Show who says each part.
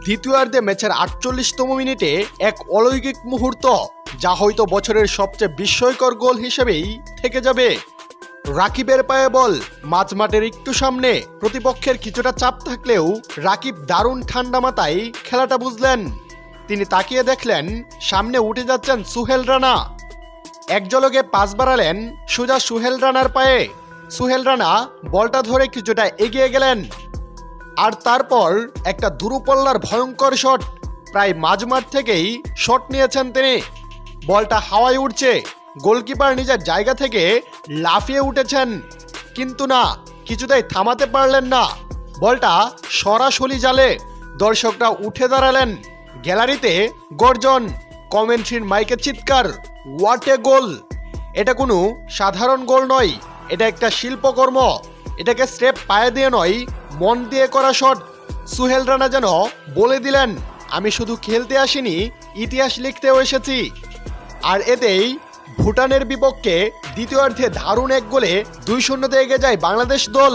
Speaker 1: দ্বিতীয়ার্ধে ম্যাচের ৪৮তম মিনিটে এক অলৌকিক মুহূর্ত, যা হয়তো বছরের সবচেয়ে বিস্ময়কর গোল হিসেবেই থেকে যাবে। রাকিবের পায়ে বল, মাঝমাঠের একটু সামনে, প্রতিপক্ষের কিছুটা চাপ থাকলেও রাকিব দারুণ ঠান্ডা মাথায় খেলাটা বুঝলেন। তিনি তাকিয়ে দেখলেন সামনে উঠে যাচ্ছেন সুহেল রানা। এক ঝলকে পাস বাড়ালেন সোজা সুহেল রানার পায়ে। সুহেল রানা বলটা ধরে কিছুটা এগিয়ে গেলেন, আর তারপর একটা দূরপল্লার ভয়ঙ্কর শট। প্রায় মাঝমাঠ থেকেই শট নিয়েছেন তিনি। বলটা হাওয়ায় উঠছে, গোলকিপার নিজের জায়গা থেকে লাফিয়ে উঠেছেন, কিন্তু না, কিছুতেই থামাতে পারলেন না। বলটা সরাসরি জালে। দর্শকরা উঠে দাঁড়ালেন, গ্যালারিতে গর্জন, কমেন্ট্রির মাইকে চিৎকার, হোয়াট এ গোল! এটা কোনো সাধারণ গোল নয়, এটা একটা শিল্পকর্ম। এটাকে স্টেপ পায়ে দিয়ে নয়, মন দিয়ে করা শট। সুহেল রানা যেন বলে দিলেন, আমি শুধু খেলতে আসিনি, ইতিহাস লিখতেও এসেছি। আর এতেই ভুটানের বিপক্ষে দ্বিতীয়ার্ধে দারুণ এক গোলে ২-০ এগিয়ে যায় বাংলাদেশ দল।